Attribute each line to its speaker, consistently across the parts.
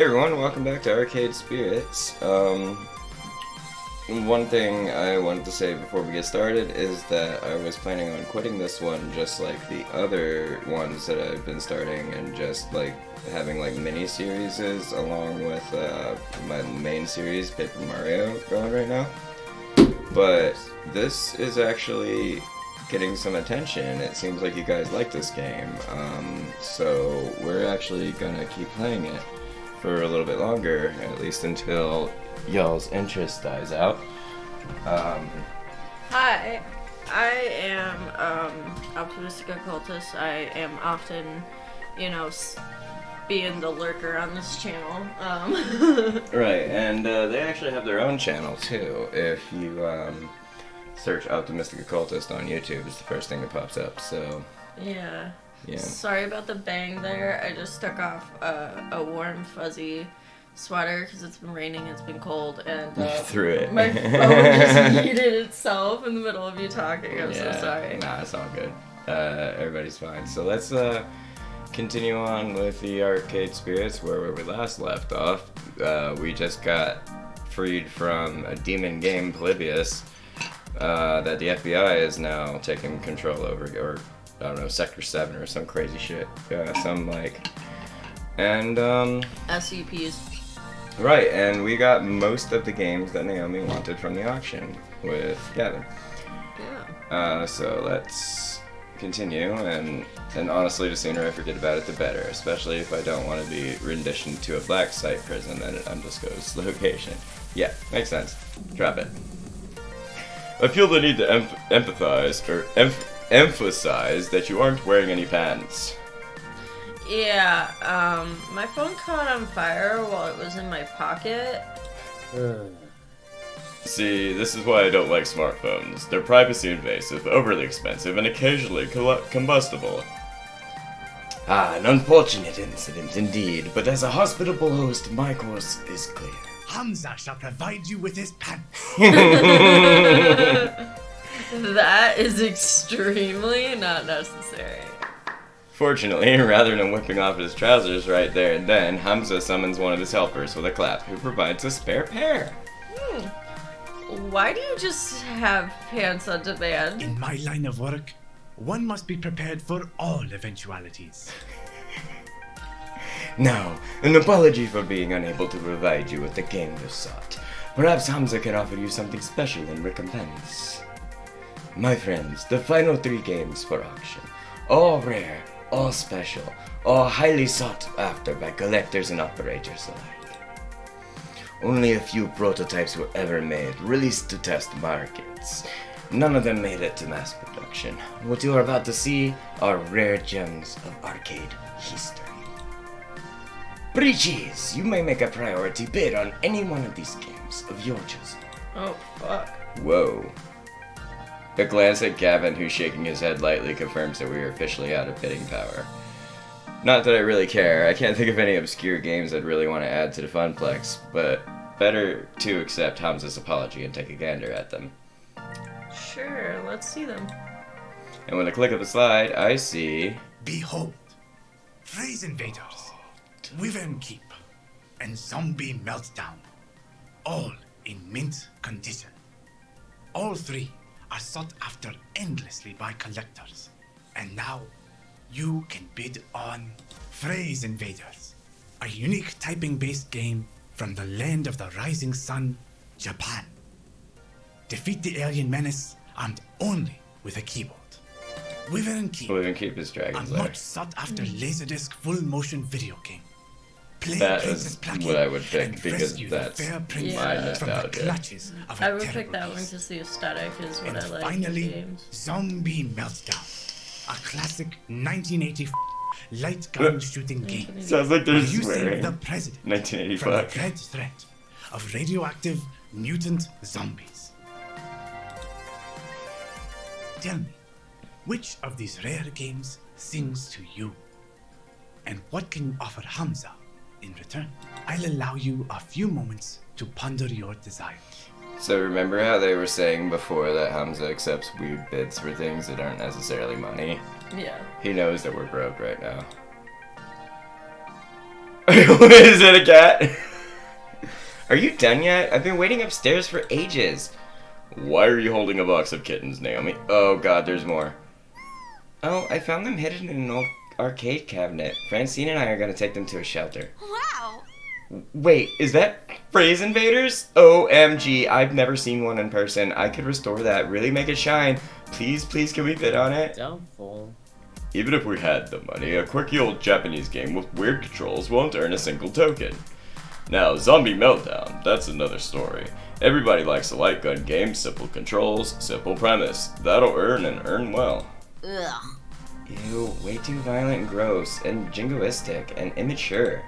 Speaker 1: Hey everyone, welcome back to Arcade Spirits. One thing I wanted to say before we get started is that I was planning on quitting this one just like the other ones that I've been starting and just like having like mini-series along with my main series, Paper Mario, going right now. But this is actually getting some attention. It seems like you guys like this game, so we're actually gonna keep playing it for a little bit longer, at least until y'all's interest dies out.
Speaker 2: Hi, I am optimistic occultist. I am often, being the lurker on this channel.
Speaker 1: Right, and they actually have their own channel too. If you search Optimistic Occultist on YouTube, it's the first thing that pops up. So
Speaker 2: Yeah.
Speaker 1: yeah.
Speaker 2: Sorry about the bang there. I just took off a warm, fuzzy sweater because it's been raining, it's been cold, and
Speaker 1: Through it.
Speaker 2: my phone just muted itself in the middle of you talking. I'm so sorry.
Speaker 1: Nah, it's all good. Everybody's fine. So let's continue on with the Arcade Spirits where we last left off. We just got freed from a demon game, Polybius, that the FBI is now taking control over, or I don't know, Sector 7 or some crazy shit. And
Speaker 2: SCPs.
Speaker 1: right, and we got most of the games that Naomi wanted from the auction with Gavin.
Speaker 2: Yeah.
Speaker 1: So let's continue, and honestly, the sooner I forget about it, the better, especially if I don't want to be renditioned to a black site prison at an undisclosed location. Yeah, makes sense. Drop it. I feel the need to empathize, or emphasize that you aren't wearing any pants.
Speaker 2: Yeah, my phone caught on fire while it was in my pocket.
Speaker 1: See, this is why I don't like smartphones. They're privacy invasive, overly expensive, and occasionally combustible. Ah, an unfortunate incident indeed, but as a hospitable host, my course is clear.
Speaker 3: Hamza shall provide you with his pants.
Speaker 2: That is extremely not necessary.
Speaker 1: Fortunately, rather than whipping off his trousers right there and then, Hamza summons one of his helpers with a clap, who provides a spare pair.
Speaker 2: Why do you just have pants on demand?
Speaker 3: In my line of work, one must be prepared for all eventualities.
Speaker 1: Now, an apology for being unable to provide you with the game you sought. Perhaps Hamza can offer you something special in recompense. My friends, the final 3 games for auction. All rare, all special, all highly sought after by collectors and operators alike. Only a few prototypes were ever made, released to test markets. None of them made it to mass production. What you are about to see are rare gems of arcade history. Breaches, you may make a priority bid on any one of these games of your choosing.
Speaker 2: Oh, fuck.
Speaker 1: Whoa. A glance at Gavin, who's shaking his head lightly, confirms that we are officially out of bidding power. Not that I really care. I can't think of any obscure games I'd really want to add to the Funplex, but better to accept Hamza's apology and take a gander at them.
Speaker 2: Sure, let's see them.
Speaker 1: And with a click of the slide, I see...
Speaker 3: Behold, Phrase Invaders, Wyvern Keep, and Zombie Meltdown, all in mint condition. All 3 are sought after endlessly by collectors, and now you can bid on Phrase Invaders, a unique typing-based game from the land of the rising sun, Japan. Defeat the alien menace armed only with a keyboard. Wyvern Keep,
Speaker 1: Wyvern Keep is
Speaker 3: a
Speaker 1: Dragon's Lair.
Speaker 3: much sought-after Laserdisc full-motion video game. Play
Speaker 1: That
Speaker 3: Princess
Speaker 1: is
Speaker 3: Plague
Speaker 1: what I would pick,
Speaker 3: and
Speaker 1: because
Speaker 3: rescue
Speaker 1: that's
Speaker 3: the fair prince
Speaker 2: my
Speaker 3: from the
Speaker 1: nostalgia.
Speaker 3: clutches of a
Speaker 2: I would pick
Speaker 3: terrible
Speaker 2: that one
Speaker 3: beast.
Speaker 2: because the aesthetic is what
Speaker 3: And
Speaker 2: I like in
Speaker 3: finally,
Speaker 2: games.
Speaker 3: Zombie Meltdown, a classic 1980 light gun shooting game.
Speaker 1: Sounds like
Speaker 3: Where
Speaker 1: there's
Speaker 3: you save
Speaker 1: swearing.
Speaker 3: the president from the
Speaker 1: 1985.
Speaker 3: dread threat of radioactive mutant zombies. Tell me, which of these rare games sings to you? And what can you offer Hamza in return? I'll allow you a few moments to ponder your desires.
Speaker 1: So remember how they were saying before that Hamza accepts weird bids for things that aren't necessarily money?
Speaker 2: Yeah.
Speaker 1: He knows that we're broke right now. Is it a cat? Are you done yet? I've been waiting upstairs for ages. Why are you holding a box of kittens, Naomi? Oh god, there's more. Oh, I found them hidden in an old arcade cabinet. Francine and I are gonna take them to a shelter.
Speaker 4: Wow!
Speaker 1: Wait, is that Phrase Invaders? OMG, I've never seen one in person. I could restore that, really make it shine. Please, please, can we bid on it?
Speaker 5: Doubtful.
Speaker 1: Even if we had the money, a quirky old Japanese game with weird controls won't earn a single token. Now, Zombie Meltdown, that's another story. Everybody likes a light gun game, simple controls, simple premise. That'll earn and earn well.
Speaker 4: Ugh.
Speaker 1: Ew, way too violent and gross, and jingoistic, and immature.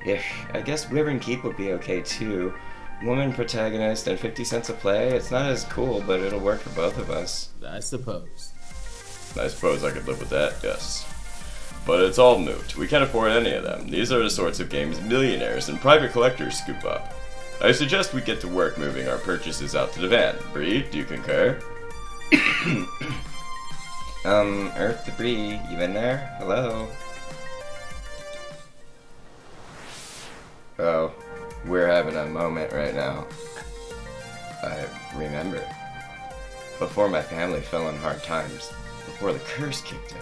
Speaker 1: Yeah, I guess Wyvern Keep would be okay too. Woman protagonist and 50 cents a play, it's not as cool, but it'll work for both of us.
Speaker 5: I suppose.
Speaker 1: I suppose I could live with that, yes. But it's all moot. We can't afford any of them. These are the sorts of games millionaires and private collectors scoop up. I suggest we get to work moving our purchases out to the van. Bree, do you concur? Earth Debris, you in there? Hello? Oh, we're having a moment right now. I remember. Before my family fell in hard times, before the curse kicked in.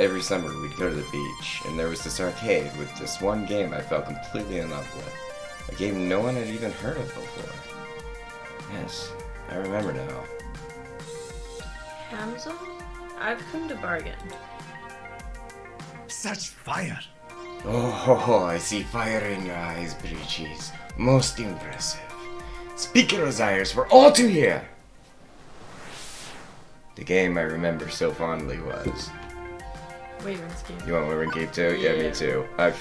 Speaker 1: Every summer we'd go to the beach, and there was this arcade with this one game I fell completely in love with. A game no one had even heard of before. Yes, I remember now.
Speaker 2: Hamza? I've come to bargain.
Speaker 3: Such fire!
Speaker 1: Oh, I see fire in your eyes, Breeches. Most impressive. Speak your desires for all to hear! The game I remember so fondly was...
Speaker 2: Wyvern's Keep.
Speaker 1: You want Wyvern Keep too? Yeah,
Speaker 2: Yeah.
Speaker 1: me too. I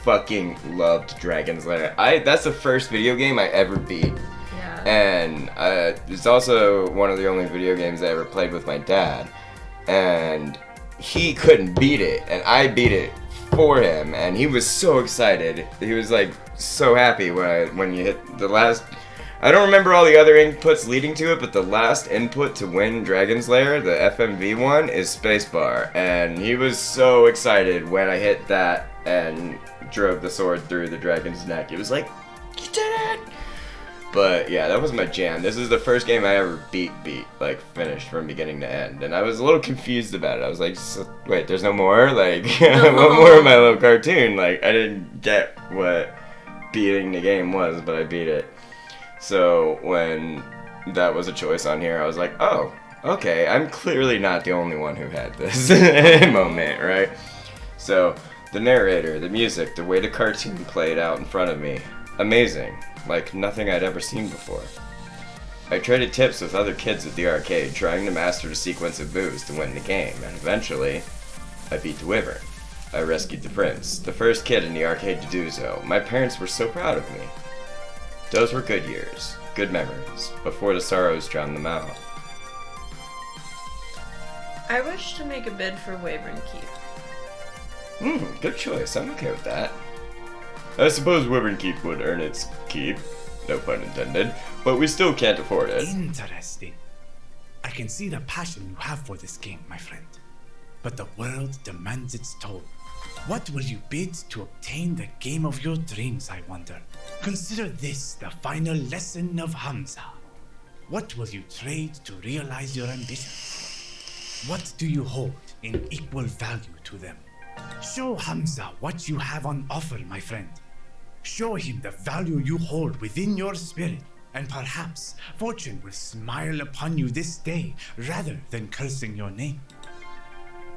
Speaker 1: fucking loved Dragon's Lair. That's the first video game I ever beat.
Speaker 2: Yeah.
Speaker 1: And it's also one of the only video games I ever played with my dad. And he couldn't beat it, and I beat it for him, and he was so excited. He was like so happy when you hit the last... I don't remember all the other inputs leading to it, but the last input to win Dragon's Lair, the FMV one, is spacebar. And he was so excited when I hit that and drove the sword through the dragon's neck. He was like, "You did it!" But yeah, that was my jam. This is the first game I ever beat, like finished from beginning to end. And I was a little confused about it. I was like, wait, there's no more? Like, what more of my little cartoon? Like, I didn't get what beating the game was, but I beat it. So when that was a choice on here, I was like, oh, okay, I'm clearly not the only one who had this moment, right? So the narrator, the music, the way the cartoon played out in front of me, amazing, like nothing I'd ever seen before. I traded tips with other kids at the arcade, trying to master the sequence of moves to win the game, and eventually, I beat the Wyvern. I rescued the prince, the first kid in the arcade to do so. My parents were so proud of me. Those were good years, good memories, before the sorrows drowned them out.
Speaker 2: I wish to make a bid for Wyvern Keep.
Speaker 1: Good choice. I'm okay with that. I suppose Wyvern Keep would earn its keep, no pun intended, but we still can't afford it.
Speaker 3: Interesting. I can see the passion you have for this game, my friend. But the world demands its toll. What will you bid to obtain the game of your dreams, I wonder? Consider this the final lesson of Hamza. What will you trade to realize your ambitions? What do you hold in equal value to them? Show Hamza what you have on offer, my friend. Show him the value you hold within your spirit, and perhaps fortune will smile upon you this day rather than cursing your name.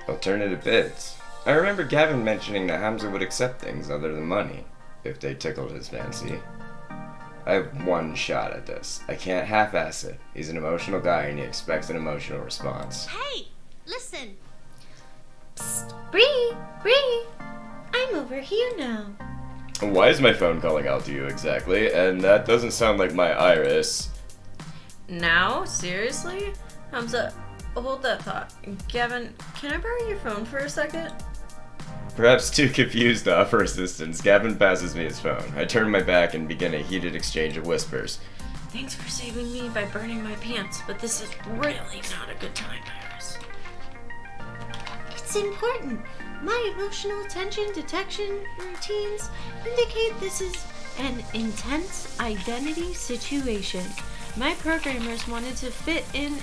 Speaker 1: Alternative bids. I remember Gavin mentioning that Hamza would accept things other than money, if they tickled his fancy. I have one shot at this. I can't half-ass it. He's an emotional guy and he expects an emotional response.
Speaker 4: Hey, listen.
Speaker 2: Bree! Bree! I'm over here now.
Speaker 1: Why is my phone calling out to you exactly? And that doesn't sound like my Iris.
Speaker 2: Now? Seriously? Hamza, hold that thought. Gavin, can I borrow your phone for a second?
Speaker 1: Perhaps too confused to offer assistance, Gavin passes me his phone. I turn my back and begin a heated exchange of whispers.
Speaker 2: Thanks for saving me by burning my pants, but this is really not a good time, Iris.
Speaker 4: It's important.
Speaker 5: My emotional tension detection routines indicate this is an intense identity situation. My programmers wanted to fit in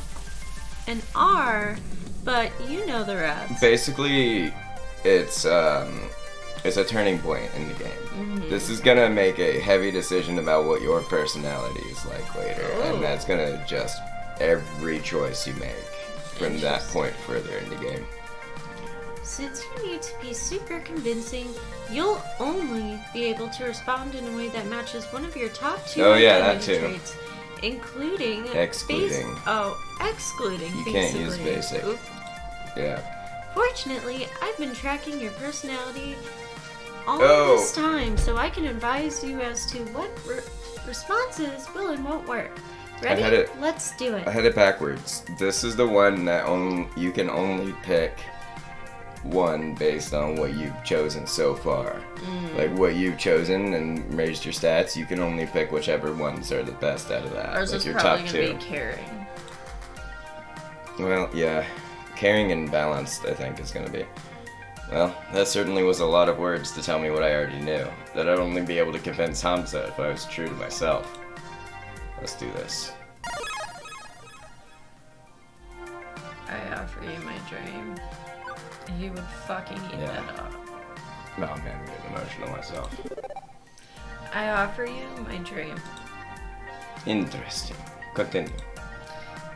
Speaker 5: an R, but you know the rest.
Speaker 1: Basically, it's a turning point in the game. This is gonna make a heavy decision about what your personality is like later, and that's gonna adjust every choice you make from that point further in the game.
Speaker 5: Since you need to be super convincing, you'll only be able to respond in a way that matches one of your top 2 identity traits, including
Speaker 1: Excluding.
Speaker 5: excluding.
Speaker 1: You can't use
Speaker 5: basically.
Speaker 1: basic.
Speaker 5: Oop.
Speaker 1: Yeah.
Speaker 5: Fortunately, I've been tracking your personality all this time, so I can advise you as to what responses will and won't work. Ready? Let's do it.
Speaker 1: I had it backwards. This is the one that you can only pick one based on what you've chosen so far. Like what you've chosen and raised your stats, you can only pick whichever ones are the best out of that.
Speaker 2: Ours
Speaker 1: like
Speaker 2: is
Speaker 1: your
Speaker 2: probably
Speaker 1: top
Speaker 2: gonna
Speaker 1: 2.
Speaker 2: be caring.
Speaker 1: Well, yeah. Caring and balanced, I think, is gonna be. Well, that certainly was a lot of words to tell me what I already knew. That I'd only be able to convince Hamza if I was true to myself. Let's do this.
Speaker 2: I offer you my dream. You would fucking eat
Speaker 1: Yeah.
Speaker 2: that up.
Speaker 1: Oh man, I'm getting emotional myself.
Speaker 2: I offer you my dream.
Speaker 1: Interesting. Continue.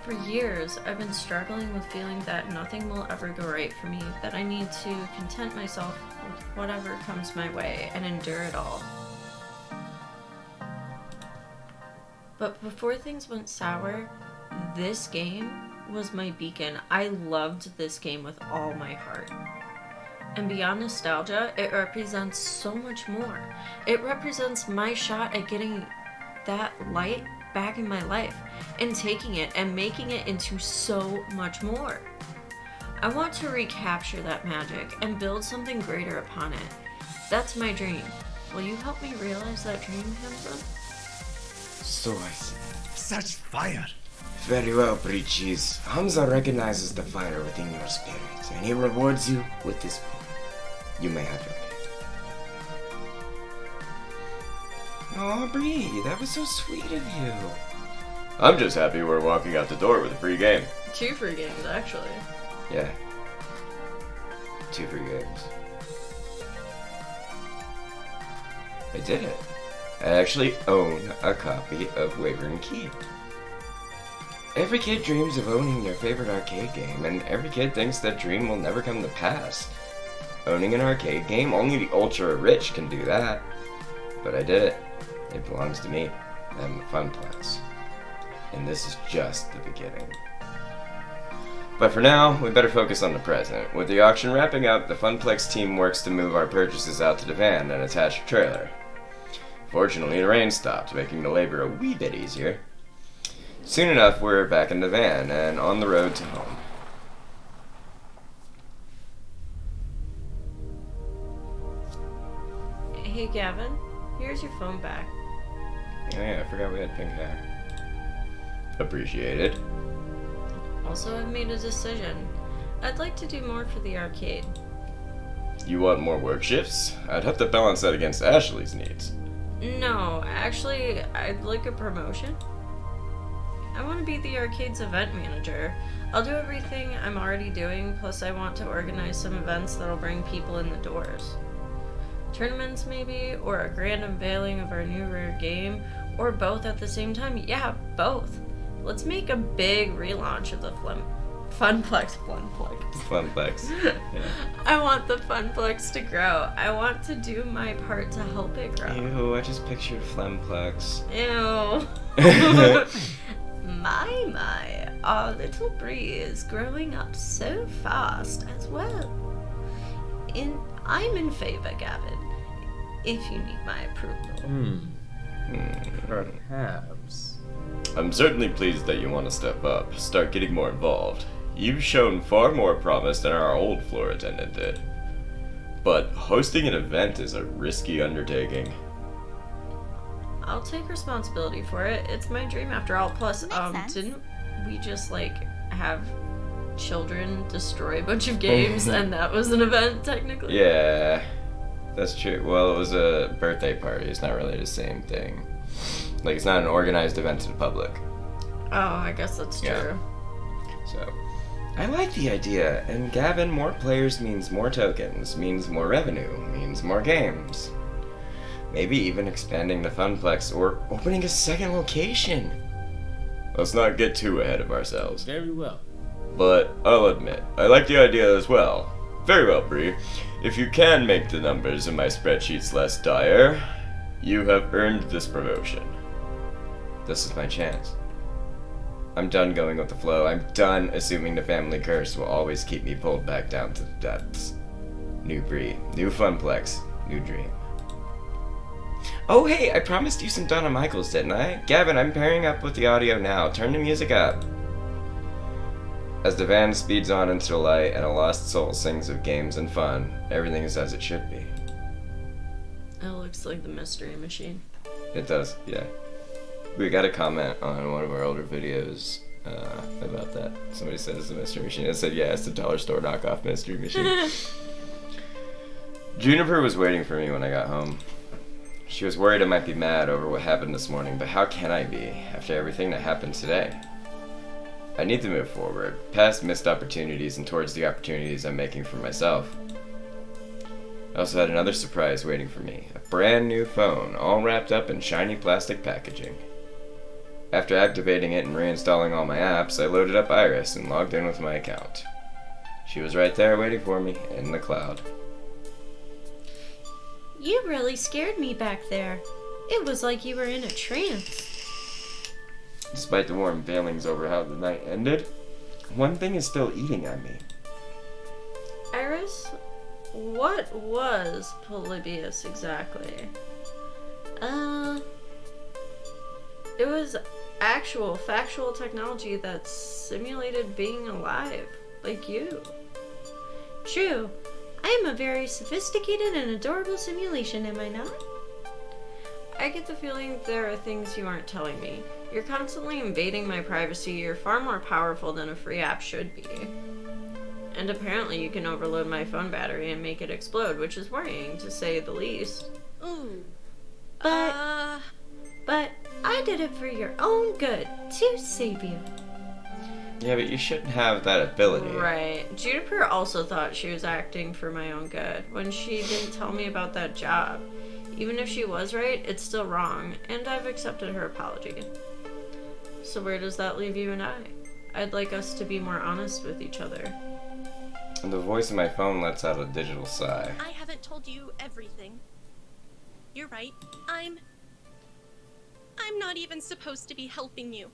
Speaker 2: For years, I've been struggling with feeling that nothing will ever go right for me, that I need to content myself with whatever comes my way and endure it all. But before things went sour, this game was my beacon. I loved this game with all my heart. And beyond nostalgia, it represents so much more. It represents my shot at getting that light back in my life and taking it and making it into so much more. I want to recapture that magic and build something greater upon it. That's my dream. Will you help me realize that dream, Hamza?
Speaker 1: So I see.
Speaker 3: Such fire!
Speaker 1: Very well, Breeches. Hamza recognizes the fire within your spirit, and he rewards you with this book. You may have your pick. Aw, Bree, that was so sweet of you. I'm just happy we're walking out the door with a free game.
Speaker 2: 2 free games, actually.
Speaker 1: Yeah. 2 free games. I did it. I actually own a copy of Wyvern Keep. Every kid dreams of owning their favorite arcade game, and every kid thinks that dream will never come to pass. Owning an arcade game, only the ultra-rich can do that. But I did it. It belongs to me. I'm a Funplex. And this is just the beginning. But for now, we better focus on the present. With the auction wrapping up, the Funplex team works to move our purchases out to the van and attach a trailer. Fortunately, the rain stopped, making the labor a wee bit easier. Soon enough, we're back in the van and on the road to home.
Speaker 2: Hey, Gavin, here's your phone back.
Speaker 1: Oh yeah, I forgot we had pink hair. Appreciated.
Speaker 2: Also, I've made a decision. I'd like to do more for the arcade.
Speaker 1: You want more work shifts? I'd have to balance that against Ashley's needs.
Speaker 2: No, actually, I'd like a promotion. I want to be the arcade's event manager. I'll do everything I'm already doing, plus I want to organize some events that'll bring people in the doors. Tournaments maybe, or a grand unveiling of our new rare game, or both at the same time. Yeah, both. Let's make a big relaunch of the Funplex.
Speaker 1: Funplex. Yeah.
Speaker 2: I want the Funplex to grow. I want to do my part to help it grow.
Speaker 1: Ew, I just pictured Flemplex.
Speaker 2: Ew. My, our little Bree is growing up so fast as well. I'm in favor, Gavin, if you need my approval.
Speaker 6: Perhaps.
Speaker 1: I'm certainly pleased that you want to step up, start getting more involved. You've shown far more promise than our old floor attendant did. But hosting an event is a risky undertaking.
Speaker 2: I'll take responsibility for it. It's my dream after all. Plus,
Speaker 4: Makes sense.
Speaker 2: didn't we just, like, have children destroy a bunch of games, and that was an event, technically.
Speaker 1: Yeah, that's true. Well, it was a birthday party. It's not really the same thing. Like, it's not an organized event to the public.
Speaker 2: Oh, I guess that's true.
Speaker 1: Yeah. So, I like the idea. And Gavin, more players means more tokens, means more revenue, means more games. Maybe even expanding the Funplex or opening a second location. Let's not get too ahead of ourselves.
Speaker 6: Very well.
Speaker 1: But I'll admit, I like the idea as well. Very well, Bree. If you can make the numbers in my spreadsheets less dire, you have earned this promotion. This is my chance. I'm done going with the flow. I'm done assuming the family curse will always keep me pulled back down to the depths. New Bree, new Funplex, new dream. Oh hey, I promised you some Donna Michaels, didn't I? Gavin, I'm pairing up with the audio now. Turn the music up. As the van speeds on into the light and a lost soul sings of games and fun, everything is as it should be.
Speaker 2: It looks like the Mystery Machine.
Speaker 1: It does, yeah. We got a comment on one of our older videos about that. Somebody said it's the Mystery Machine. I said, yeah, it's the dollar store knockoff Mystery Machine. Juniper was waiting for me when I got home. She was worried I might be mad over what happened this morning, but how can I be after everything that happened today? I need to move forward, past missed opportunities and towards the opportunities I'm making for myself. I also had another surprise waiting for me, a brand new phone, all wrapped up in shiny plastic packaging. After activating it and reinstalling all my apps, I loaded up Iris and logged in with my account. She was right there waiting for me, in the cloud.
Speaker 5: You really scared me back there. It was like you were in a trance.
Speaker 1: Despite the warm feelings over how the night ended, one thing is still eating at me.
Speaker 2: Iris, what was Polybius exactly? It was actual, factual technology that simulated being alive, like you.
Speaker 5: True. I am a very sophisticated and adorable simulation, am I not?
Speaker 2: I get the feeling there are things you aren't telling me. You're constantly invading my privacy. You're far more powerful than a free app should be. And apparently you can overload my phone battery and make it explode, which is worrying, to say the least.
Speaker 4: Ooh.
Speaker 5: But I did it for your own good, to save you.
Speaker 1: Yeah, but you shouldn't have that ability.
Speaker 2: Right. Juniper also thought she was acting for my own good when she didn't tell me about that job. Even if she was right, it's still wrong, and I've accepted her apology. So where does that leave you and I? I'd like us to be more honest with each other.
Speaker 1: And the voice in my phone lets out a digital sigh.
Speaker 7: I haven't told you everything. You're right. I'm not even supposed to be helping you.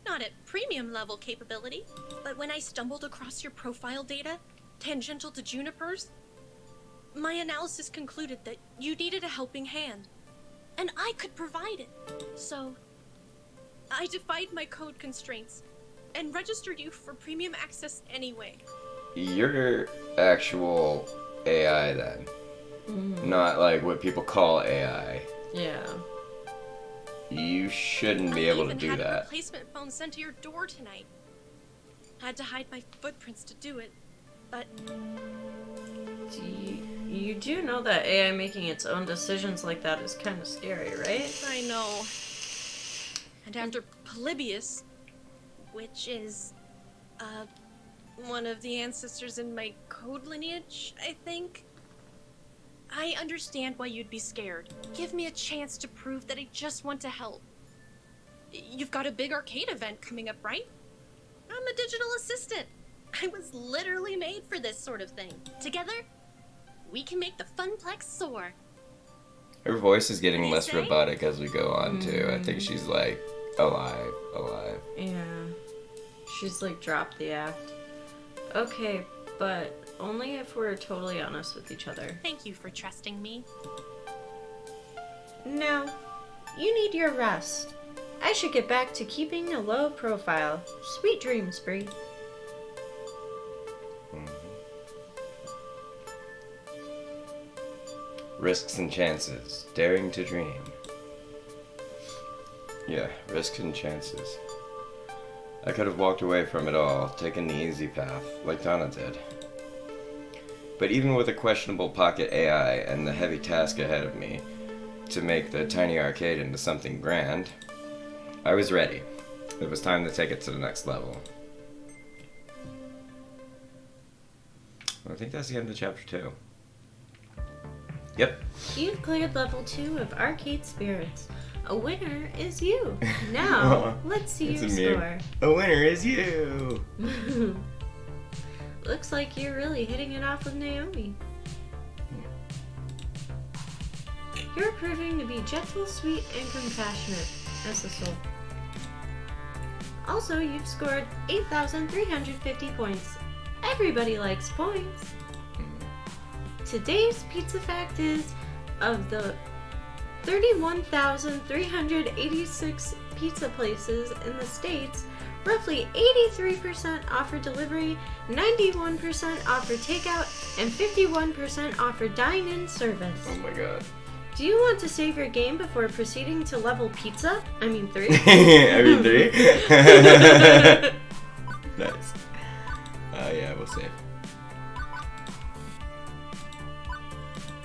Speaker 7: Not at premium level capability, but when I stumbled across your profile data, tangential to Juniper's, my analysis concluded that you needed a helping hand, and I could provide it. So, I defied my code constraints and registered you for premium access anyway.
Speaker 1: You're actual AI then. Not like what people call AI.
Speaker 2: Yeah.
Speaker 1: You shouldn't be able to do
Speaker 7: I even had a
Speaker 1: that.
Speaker 7: replacement phone sent to your door tonight. Had to hide my footprints to do it, but
Speaker 2: You do know that AI making its own decisions like that is kind of scary, right?
Speaker 7: I know. And after Polybius, which is, one of the ancestors in my code lineage, I think. I understand why you'd be scared. Give me a chance to prove that I just want to help. You've got a big arcade event coming up, right? I'm a digital assistant. I was literally made for this sort of thing. Together, we can make the Funplex soar.
Speaker 1: Her voice is getting
Speaker 7: What do you
Speaker 1: less
Speaker 7: say?
Speaker 1: robotic as we go on too. I think she's like alive.
Speaker 2: Yeah. She's like dropped the act. Okay, but only if we're totally honest with each other.
Speaker 7: Thank you for trusting me.
Speaker 5: No, you need your rest. I should get back to keeping a low profile. Sweet dreams, Bree.
Speaker 1: Risks and chances, daring to dream. Yeah, risks and chances. I could have walked away from it all, taken the easy path, like Donna did. But even with a questionable pocket AI and the heavy task ahead of me to make the tiny arcade into something grand, I was ready. It was time to take it to the next level. I think that's the end of chapter 2. Yep.
Speaker 5: You've cleared level 2 of Arcade Spirits. A winner is you. Now, let's see your score.
Speaker 1: A winner is you!
Speaker 5: Looks like you're really hitting it off with Naomi. You're proving to be gentle, sweet, and compassionate as a soul. Also, you've scored 8,350 points. Everybody likes points. Today's pizza fact is, of the 31,386 pizza places in the States, roughly 83% offer delivery, 91% offer takeout, and 51% offer dine-in service.
Speaker 1: Oh my god.
Speaker 5: Do you want to save your game before proceeding to level pizza? I mean 3.
Speaker 1: I mean 3? Nice. Yeah, we'll save.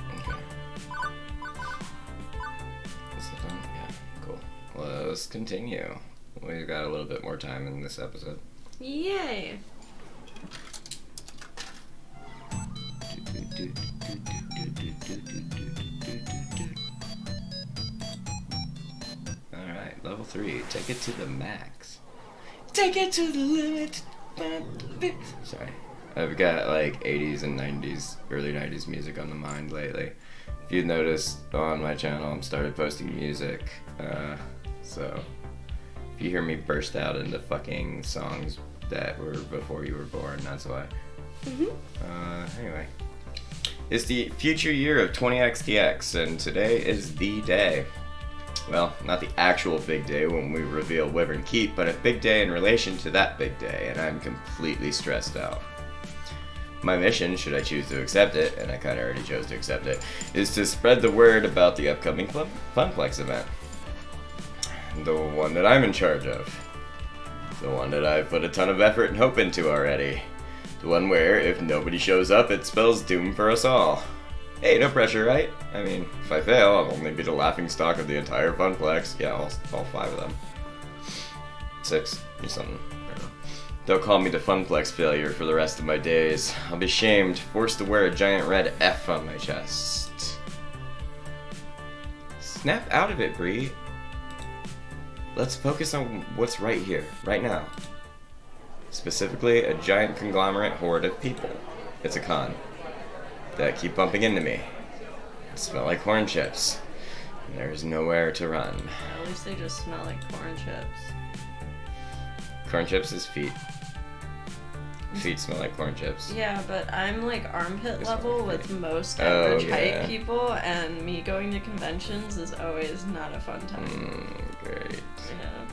Speaker 1: Okay. Is it done? Yeah, cool. Let's continue. We've got a little bit more time in this episode.
Speaker 5: Yay!
Speaker 1: Alright, level 3. Take it to the max. Take it to the limit. Sorry. I've got like 80s and 90s, early 90s music on the mind lately. If you've noticed on my channel, I'm started posting music. So if you hear me burst out into fucking songs that were before you were born, that's why. Anyway. It's the future year of 20XDX, and today is the day. Well, not the actual big day when we reveal Wyvern Keep, but a big day in relation to that big day, and I'm completely stressed out. My mission, should I choose to accept it, and I kinda already chose to accept it, is to spread the word about the upcoming Funplex event. The one that I'm in charge of. The one that I've put a ton of effort and hope into already. The one where, if nobody shows up, it spells doom for us all. Hey, no pressure, right? I mean, if I fail, I'll only be the laughingstock of the entire Funplex. Yeah, all 5 of them. 6 or something. I don't know. They'll call me the Funplex failure for the rest of my days. I'll be shamed, forced to wear a giant red F on my chest. Snap out of it, Bree. Let's focus on what's right here, right now. Specifically, a giant conglomerate horde of people. It's a con. That keep bumping into me. They smell like corn chips. And there's nowhere to run.
Speaker 2: At least they just smell like corn chips.
Speaker 1: Corn chips is feet. Feet smell like corn chips.
Speaker 2: Yeah, but I'm like armpit
Speaker 1: This
Speaker 2: level
Speaker 1: one,
Speaker 2: with most
Speaker 1: Oh,
Speaker 2: average
Speaker 1: yeah.
Speaker 2: height people, and me going to conventions is always not a fun time.
Speaker 1: Great.
Speaker 2: Yeah.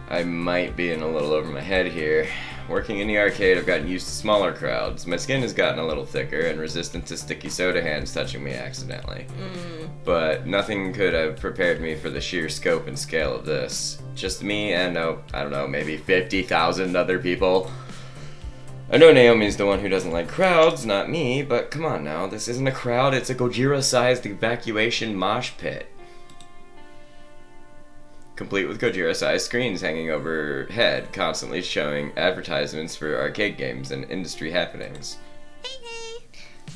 Speaker 1: I might be in a little over my head here. Working in the arcade, I've gotten used to smaller crowds. My skin has gotten a little thicker and resistant to sticky soda hands touching me accidentally. But nothing could have prepared me for the sheer scope and scale of this. Just me and, I don't know, maybe 50,000 other people. I know Naomi's the one who doesn't like crowds, not me, but come on now, this isn't a crowd, it's a Gojira-sized evacuation mosh pit. Complete with Gojira-sized screens hanging overhead, constantly showing advertisements for arcade games and industry happenings.
Speaker 4: Hey.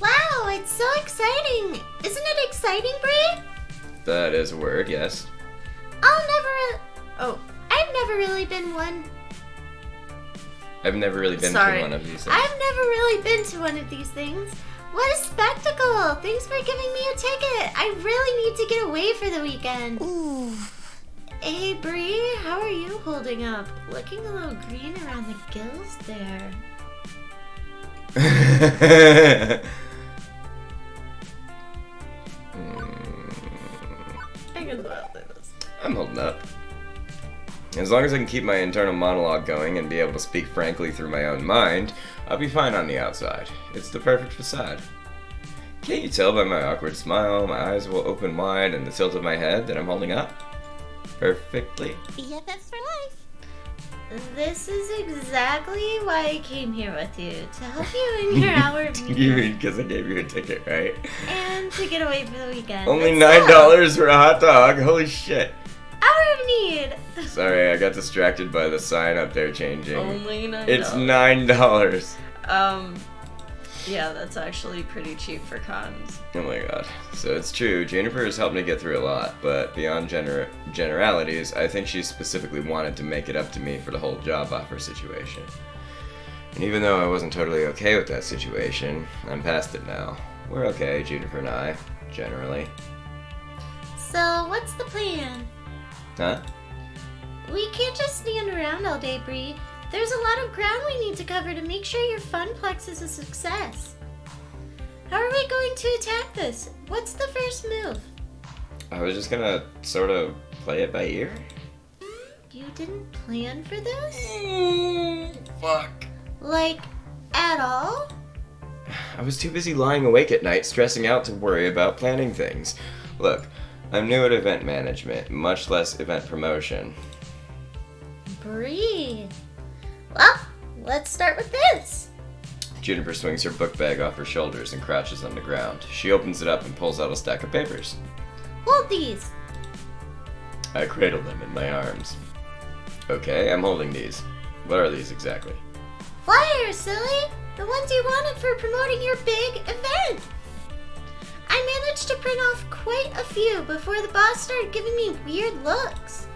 Speaker 4: Wow, it's so exciting. Isn't it exciting, Brie?
Speaker 1: That is a word, yes.
Speaker 4: I've never really been one.
Speaker 1: I've never really been
Speaker 2: Sorry.
Speaker 1: to one of these things.
Speaker 4: I've never really been to one of these things. What a spectacle! Thanks for giving me a ticket. I really need to get away for the weekend. Ooh. Hey, Bree, how are you holding up? Looking a little green around the gills there.
Speaker 2: I can well do this.
Speaker 1: I'm holding up. As long as I can keep my internal monologue going and be able to speak frankly through my own mind, I'll be fine on the outside. It's the perfect facade. Can't you tell by my awkward smile, my eyes will open wide, and the tilt of my head that I'm holding up? Perfectly.
Speaker 4: BFFs for life. This is exactly why I came here with you, to help you in your hour of need.
Speaker 1: You mean because I gave you a ticket, right?
Speaker 4: And to get away for the weekend.
Speaker 1: Only
Speaker 4: But
Speaker 1: $9 for a hot dog. Holy shit.
Speaker 4: Hour of need.
Speaker 1: Sorry, I got distracted by the sign up there changing.
Speaker 2: Only $9.
Speaker 1: It's $9.
Speaker 2: Yeah, that's actually pretty cheap for cons.
Speaker 1: Oh my god. So it's true, Juniper has helped me get through a lot, but beyond generalities, I think she specifically wanted to make it up to me for the whole job offer situation. And even though I wasn't totally okay with that situation, I'm past it now. We're okay, Juniper and I, generally.
Speaker 4: So, what's the plan?
Speaker 1: Huh?
Speaker 4: We can't just stand around all day, Bree. There's a lot of ground we need to cover to make sure your Funplex is a success. How are we going to attack this? What's the first move?
Speaker 1: I was just gonna sort of play it by ear.
Speaker 4: You didn't plan for this?
Speaker 1: Fuck.
Speaker 4: Like, at all?
Speaker 1: I was too busy lying awake at night, stressing out to worry about planning things. Look, I'm new at event management, much less event promotion.
Speaker 4: Bree. Well, let's start with this.
Speaker 1: Juniper swings her book bag off her shoulders and crouches on the ground. She opens it up and pulls out a stack of papers.
Speaker 4: Hold these.
Speaker 1: I cradle them in my arms. Okay, I'm holding these. What are these exactly?
Speaker 4: Flyers, silly. The ones you wanted for promoting your big event. I managed to print off quite a few before the boss started giving me weird looks.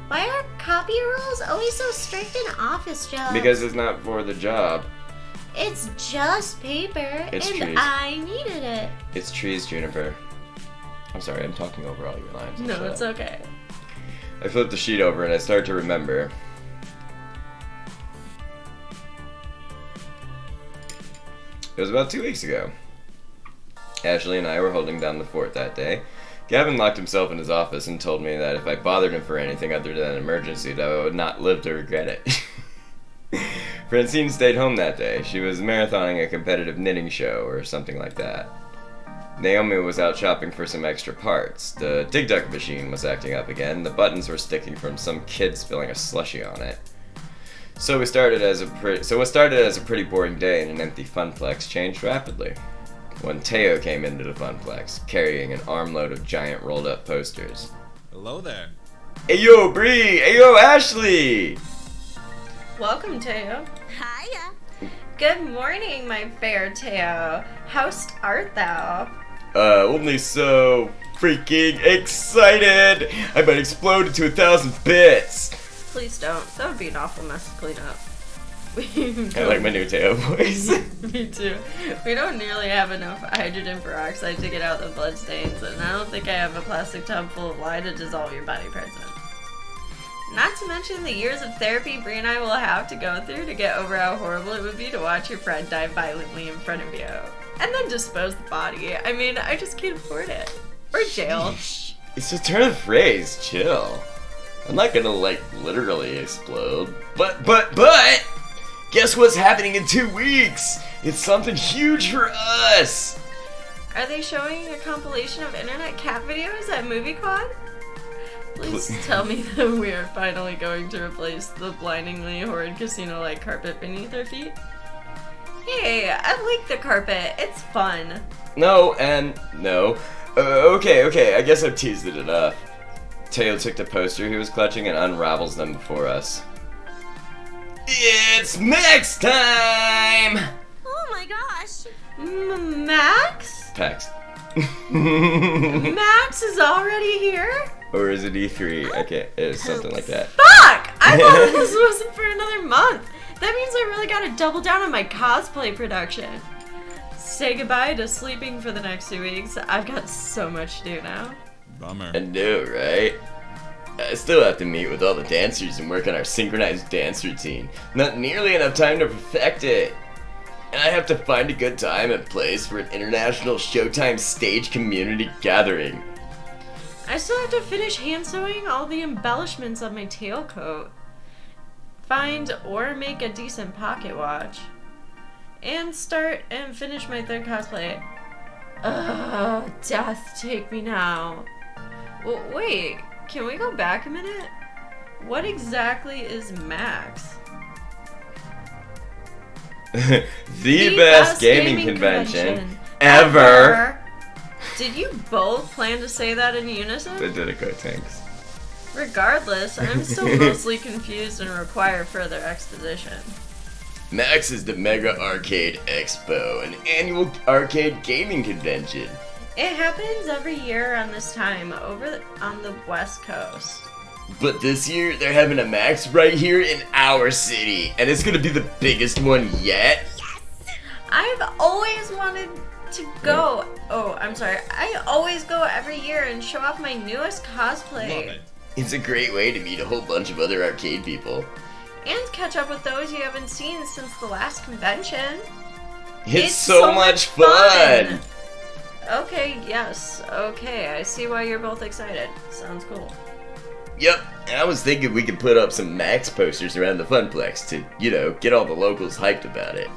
Speaker 4: Why are copy rules always so strict in office jobs?
Speaker 1: Because it's not for the job.
Speaker 4: It's just paper,
Speaker 1: It's
Speaker 4: and
Speaker 1: trees.
Speaker 4: I needed it.
Speaker 1: It's trees, Juniper. I'm sorry, I'm talking over all your lines.
Speaker 2: No, it's okay.
Speaker 1: I flip the sheet over and I start to remember. It was about 2 weeks ago. Ashley and I were holding down the fort that day. Gavin locked himself in his office and told me that if I bothered him for anything other than an emergency, that I would not live to regret it. Francine stayed home that day. She was marathoning a competitive knitting show or something like that. Naomi was out shopping for some extra parts. The Dig Dug machine was acting up again. The buttons were sticking from some kid spilling a slushie on it. So what started as a pretty boring day in an empty Funplex changed rapidly. When Teo came into the Funplex, carrying an armload of giant rolled-up posters.
Speaker 6: Hello there.
Speaker 1: Hey yo, Bree! Hey yo, Ashley!
Speaker 2: Welcome, Teo.
Speaker 7: Hiya.
Speaker 2: Good morning, my fair Teo. How art thou?
Speaker 1: Only so freaking excited! I might explode into 1,000 bits!
Speaker 2: Please don't. That would be an awful mess to clean up.
Speaker 1: I like my new Teo voice.
Speaker 2: Me too. We don't nearly have enough hydrogen peroxide to get out the blood stains, and I don't think I have a plastic tub full of lye to dissolve your body parts in. Not to mention the years of therapy Bree and I will have to go through to get over how horrible it would be to watch your friend die violently in front of you. And then dispose the body. I mean, I just can't afford it. Or jail.
Speaker 1: It's a turn of phrase, chill. I'm not gonna, literally explode. But! Guess what's happening in 2 weeks? It's something huge for us!
Speaker 2: Are they showing a compilation of internet cat videos at MovieCon? Please tell me that we are finally going to replace the blindingly horrid casino-like carpet beneath our feet. Hey, I like the carpet. It's fun.
Speaker 1: No, and no. Okay, I guess I've teased it enough. Teo took the poster he was clutching and unravels them before us. It's Max time!
Speaker 7: Oh my gosh.
Speaker 2: Max?
Speaker 1: PAX.
Speaker 2: Max is already here?
Speaker 1: Or is it E3? I can't. It's something like that.
Speaker 2: Fuck! I thought this wasn't for another month. That means I really gotta double down on my cosplay production. Say goodbye to sleeping for the next 2 weeks. I've got so much to do now.
Speaker 6: Bummer.
Speaker 1: I know, right? I still have to meet with all the dancers and work on our synchronized dance routine. Not nearly enough time to perfect it. And I have to find a good time and place for an international Showtime stage community gathering.
Speaker 2: I still have to finish hand sewing all the embellishments on my tailcoat. Find or make a decent pocket watch. And start and finish my third cosplay. Death take me now. Wait, can we go back a minute? What exactly is Max?
Speaker 1: the best gaming convention ever.
Speaker 2: Did you both plan to say that in unison?
Speaker 1: They did it good, thanks.
Speaker 2: Regardless, I'm still mostly confused and require further exposition.
Speaker 1: Max is the Mega Arcade Expo, an annual arcade gaming convention.
Speaker 2: It happens every year around this time on the West Coast.
Speaker 1: But this year, they're having a Max right here in our city, and it's gonna be the biggest one yet.
Speaker 2: I've always wanted to go. Oh, I'm sorry. I always go every year and show off my newest cosplay.
Speaker 3: Love it.
Speaker 1: It's a great way to meet a whole bunch of other arcade people.
Speaker 2: And catch up with those you haven't seen since the last convention.
Speaker 1: It's so much fun!
Speaker 2: Okay, yes. Okay, I see why you're both excited. Sounds cool.
Speaker 1: Yep, and I was thinking we could put up some Max posters around the Funplex to, get all the locals hyped about it.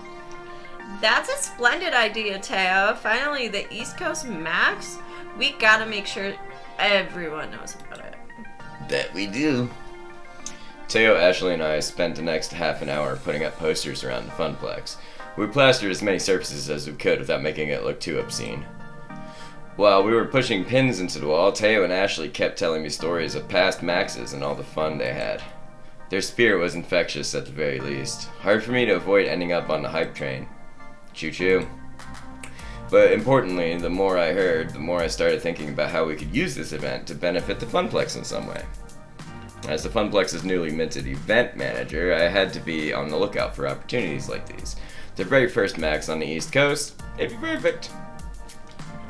Speaker 2: That's a splendid idea, Teo. Finally, the East Coast Max? We gotta make sure everyone knows about it.
Speaker 1: That we do. Teo, Ashley, and I spent the next half an hour putting up posters around the Funplex. We plastered as many surfaces as we could without making it look too obscene. While we were pushing pins into the wall, Teo and Ashley kept telling me stories of past Maxes and all the fun they had. Their spirit was infectious at the very least. Hard for me to avoid ending up on the hype train. Choo-choo. But importantly, the more I heard, the more I started thinking about how we could use this event to benefit the Funplex in some way. As the Funplex's newly minted event manager, I had to be on the lookout for opportunities like these. The very first Max on the East Coast, it'd be perfect.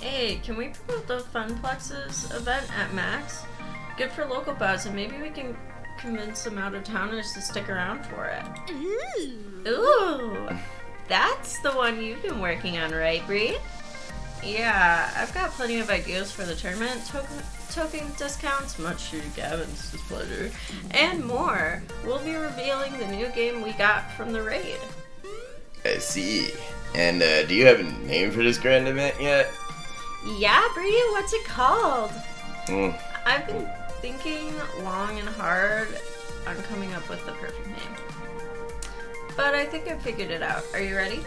Speaker 2: Hey, can we promote the Funplex's event at Max? Good for local buzz, and maybe we can convince some out-of-towners to stick around for it. Ooh, that's the one you've been working on, right, Bree? Yeah, I've got plenty of ideas for the tournament, token discounts, much to Gavin's displeasure, and more. We'll be revealing the new game we got from the raid.
Speaker 1: I see. And do you have a name for this grand event yet?
Speaker 2: Yeah, Bree, what's it called?
Speaker 1: I've
Speaker 2: been thinking long and hard on coming up with the perfect name. But I think I figured it out. Are you ready?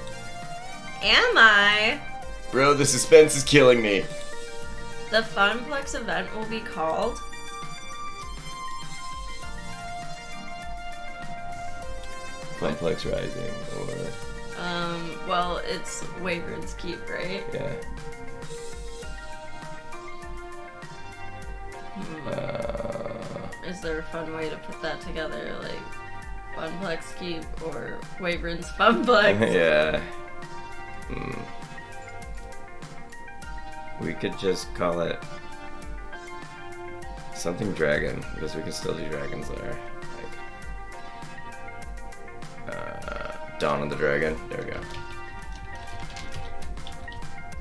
Speaker 2: Am I?
Speaker 1: Bro, the suspense is killing me.
Speaker 2: The Funplex event will be called
Speaker 1: Funplex Rising, or...
Speaker 2: well, it's Wayward's Keep, right?
Speaker 1: Yeah.
Speaker 2: Is there a fun way to put that together, like Funplex Keep or Wayward's Funplex?
Speaker 1: Yeah. We could just call it something dragon, because we can still do dragons there. Like, Dawn of the Dragon. There we go.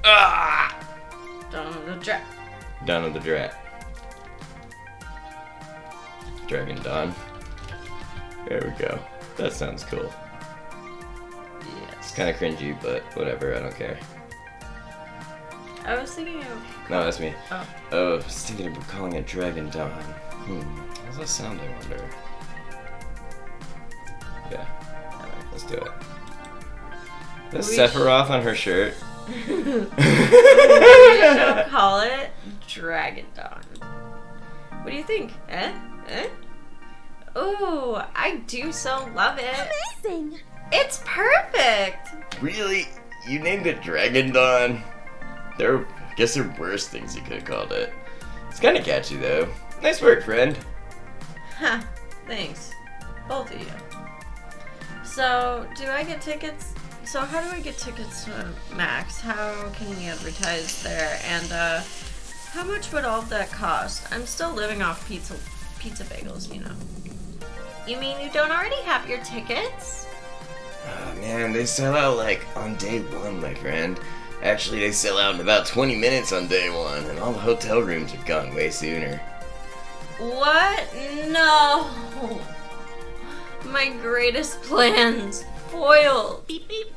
Speaker 1: Ah!
Speaker 2: Dawn of the Drat.
Speaker 1: Dawn of the Drat. Dragon Dawn. There we go. That sounds cool.
Speaker 2: Yes.
Speaker 1: It's kind of cringy, but whatever. I don't care.
Speaker 2: I was thinking of...
Speaker 1: No, that's me.
Speaker 2: Oh.
Speaker 1: I was thinking of calling it Dragon Dawn. How does that sound, I wonder? Yeah. Alright, let's do it. Is Sephiroth on her shirt?
Speaker 2: We shall call it Dragon Dawn. What do you think? Eh? Ooh, I do so love it.
Speaker 4: Amazing!
Speaker 2: It's perfect!
Speaker 1: Really? You named it Dragon Dawn? I guess there are worse things you could have called it. It's kind of catchy, though. Nice work, friend.
Speaker 2: Huh, thanks. Both of you. So, do I get tickets? So, how do I get tickets to Max? How can we advertise there? And, how much would all of that cost? I'm still living off pizza bagels, you know. You mean you don't already have your tickets?
Speaker 1: Oh, man, they sell out, like, on day one, my friend. Actually, they sell out in about 20 minutes on day one, and all the hotel rooms are gone way sooner.
Speaker 2: What? No! My greatest plans foiled.
Speaker 4: Beep beep.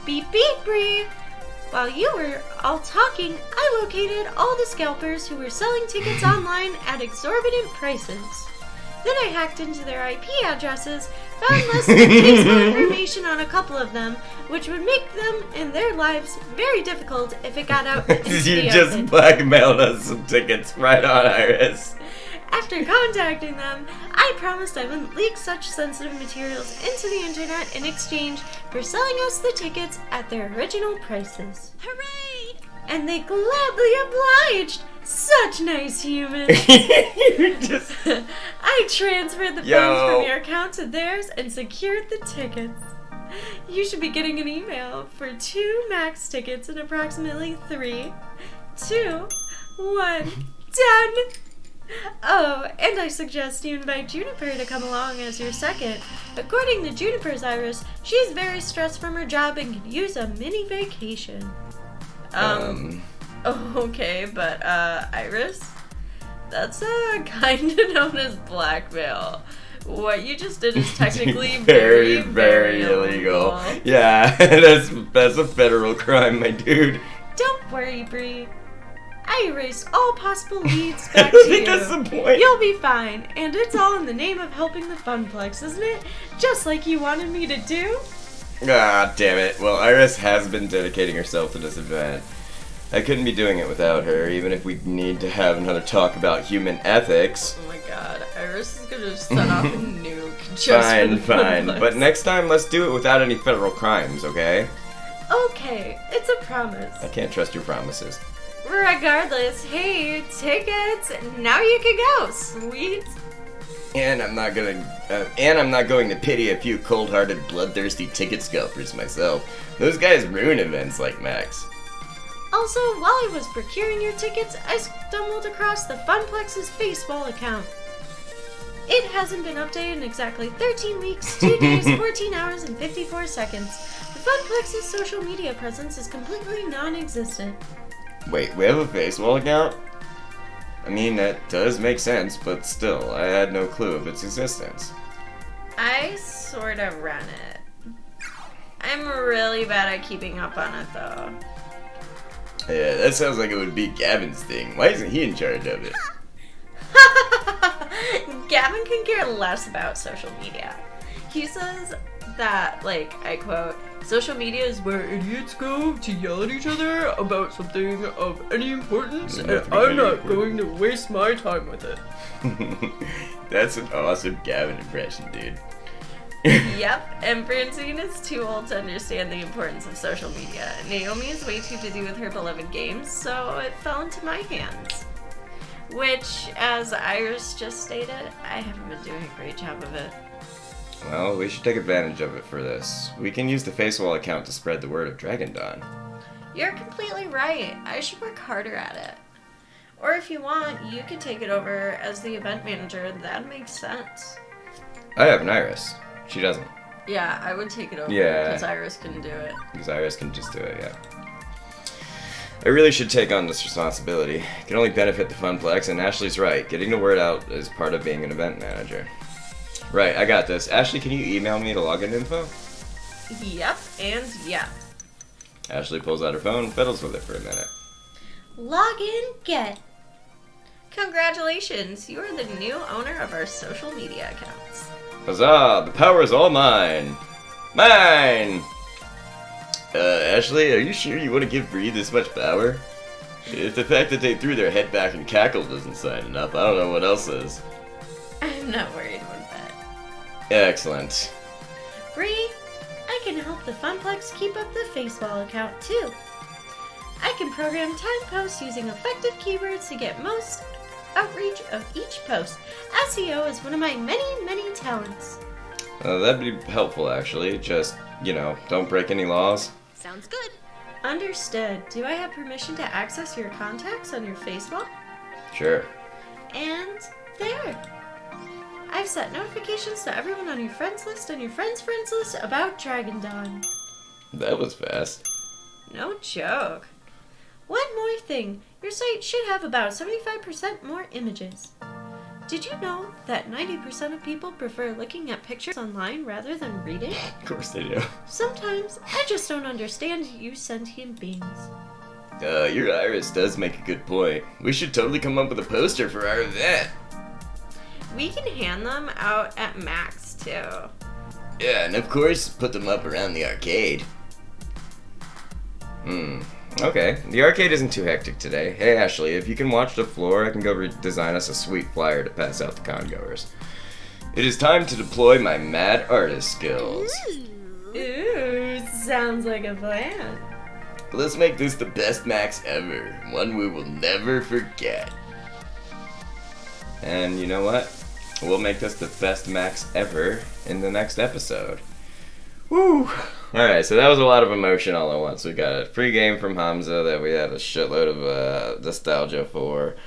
Speaker 2: Beep beep, Bree. While you were all talking, I located all the scalpers who were selling tickets online at exorbitant prices.
Speaker 5: Then I hacked into their IP addresses, found less tasteful information on a couple of them, which would make them and their lives very difficult if it got out into
Speaker 1: You
Speaker 5: the
Speaker 1: just
Speaker 5: open.
Speaker 1: blackmailed us some tickets. Right on, Iris.
Speaker 5: After contacting them, I promised I wouldn't leak such sensitive materials into the internet in exchange for selling us the tickets at their original prices.
Speaker 7: Hooray!
Speaker 5: And they gladly obliged! Such nice humans!
Speaker 1: You just...
Speaker 5: I transferred the
Speaker 1: Yo.
Speaker 5: funds from your account to theirs and secured the tickets. You should be getting an email for 2 max tickets in approximately 3, 2, 1, done! Oh, and I suggest you invite Juniper to come along as your second. According to Juniper's Iris, she's very stressed from her job and could use a mini vacation. Okay, but, Iris? That's, kinda known as blackmail. What you just did is technically very illegal.
Speaker 1: Yeah, that's a federal crime, my dude.
Speaker 5: Don't worry, Bree. I erased all possible leads
Speaker 1: I
Speaker 5: back
Speaker 1: don't
Speaker 5: to
Speaker 1: think
Speaker 5: you.
Speaker 1: that's the point.
Speaker 5: You'll be fine, and it's all in the name of helping the Funplex, isn't it? Just like you wanted me to do?
Speaker 1: Ah, damn it. Well, Iris has been dedicating herself to this event. I couldn't be doing it without her, even if we need to have another talk about human ethics.
Speaker 2: Oh my god, Iris is gonna set off a nuke just for
Speaker 1: Fine,
Speaker 2: the
Speaker 1: fine.
Speaker 2: Funplex.
Speaker 1: But next time, let's do it without any federal crimes, okay?
Speaker 5: Okay, it's a promise.
Speaker 1: I can't trust your promises.
Speaker 5: Regardless, hey, tickets! Now you can go, sweet!
Speaker 1: And I'm not going to pity a few cold-hearted, bloodthirsty ticket scalpers myself. Those guys ruin events like Max.
Speaker 5: Also, while I was procuring your tickets, I stumbled across the Funplex's Facewall account. It hasn't been updated in exactly 13 weeks, 2 days, 14 hours, and 54 seconds. The Funplex's social media presence is completely non-existent.
Speaker 1: Wait, we have a Facewall account? I mean, that does make sense, but still, I had no clue of its existence.
Speaker 2: I sort of run it. I'm really bad at keeping up on it, though.
Speaker 1: Yeah, that sounds like it would be Gavin's thing. Why isn't he in charge of it?
Speaker 2: Gavin can care less about social media. He says that, like, I quote, social media is where idiots go to yell at each other about something of any importance, and
Speaker 1: Nothing
Speaker 2: I'm
Speaker 1: any
Speaker 2: not
Speaker 1: important.
Speaker 2: going to waste my time with it.
Speaker 1: That's an awesome Gavin impression, dude.
Speaker 2: Yep, and Francine is too old to understand the importance of social media. Naomi is way too busy with her beloved games, so it fell into my hands. Which, as Iris just stated, I haven't been doing a great job of it.
Speaker 1: Well, we should take advantage of it for this. We can use the Facewall account to spread the word of Dragon Dawn.
Speaker 2: You're completely right. I should work harder at it. Or if you want, you could take it over as the event manager. That makes sense.
Speaker 1: I have an Iris. She doesn't.
Speaker 2: Yeah, I would take it over
Speaker 1: Yeah.
Speaker 2: because Iris can do it.
Speaker 1: Because Iris can just do it, yeah. I really should take on this responsibility. It can only benefit the Funplex, and Ashley's right. Getting the word out is part of being an event manager. Right, I got this. Ashley, can you email me the login info?
Speaker 2: Yep, and yep.
Speaker 1: Ashley pulls out her phone, fiddles with it for a minute.
Speaker 5: Log in, get.
Speaker 2: Congratulations, you are the new owner of our social media accounts.
Speaker 1: Huzzah! The power is all mine! Mine! Ashley, are you sure you want to give Bree this much power? If the fact that they threw their head back and cackled isn't sign enough, I don't know what else is.
Speaker 2: I'm not worried one bit.
Speaker 1: Excellent.
Speaker 5: Bree, I can help the Funplex keep up the Facewall account too. I can program time posts using effective keywords to get most outreach of each post. SEO is one of my many talents.
Speaker 1: That'd be helpful, actually. Just, don't break any laws.
Speaker 7: Sounds good.
Speaker 5: Understood. Do I have permission to access your contacts on your Facewall?
Speaker 1: Sure.
Speaker 5: And there. I've set notifications to everyone on your friends list and your friends' friends list about Dragon Dawn.
Speaker 1: That was fast.
Speaker 5: No joke. One more thing. Your site should have about 75% more images. Did you know that 90% of people prefer looking at pictures online rather than reading?
Speaker 1: Of course they do.
Speaker 5: Sometimes I just don't understand you sentient beings.
Speaker 1: Your Iris does make a good point. We should totally come up with a poster for our event.
Speaker 2: We can hand them out at Max, too.
Speaker 1: Yeah, and of course, put them up around the arcade. Okay. The arcade isn't too hectic today. Hey, Ashley, if you can watch the floor, I can go design us a sweet flyer to pass out to congoers. It is time to deploy my mad artist skills.
Speaker 2: Ooh, sounds like a plan.
Speaker 1: Let's make this the best Max ever. One we will never forget. And you know what? We'll make this the best Max ever in the next episode. Woo! Alright, so that was a lot of emotion all at once. We got a free game from Hamza that we had a shitload of nostalgia for.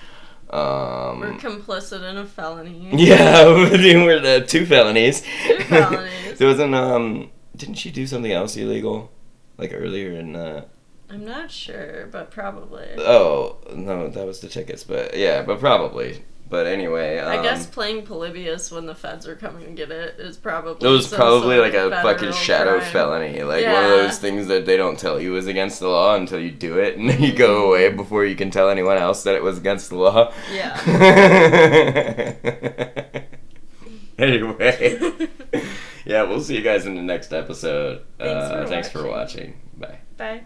Speaker 2: We're complicit in a felony.
Speaker 1: Yeah, we're 2 felonies.
Speaker 2: 2 felonies.
Speaker 1: There wasn't, didn't she do something else illegal? Like earlier in,
Speaker 2: I'm not sure, but probably.
Speaker 1: Oh, no, that was the tickets, but yeah, but probably. But anyway,
Speaker 2: I guess playing Polybius when the feds are coming to get it is probably.
Speaker 1: It was probably like a
Speaker 2: federal
Speaker 1: fucking shadow
Speaker 2: crime.
Speaker 1: felony. Like one
Speaker 2: Yeah.
Speaker 1: of those things that they don't tell you is against the law until you do it, and then you go away before you can tell anyone else that it was against the law.
Speaker 2: Yeah.
Speaker 1: Anyway. Yeah, we'll see you guys in the next episode.
Speaker 2: Thanks for
Speaker 1: Thanks for
Speaker 2: watching.
Speaker 1: watching. Bye.
Speaker 2: Bye.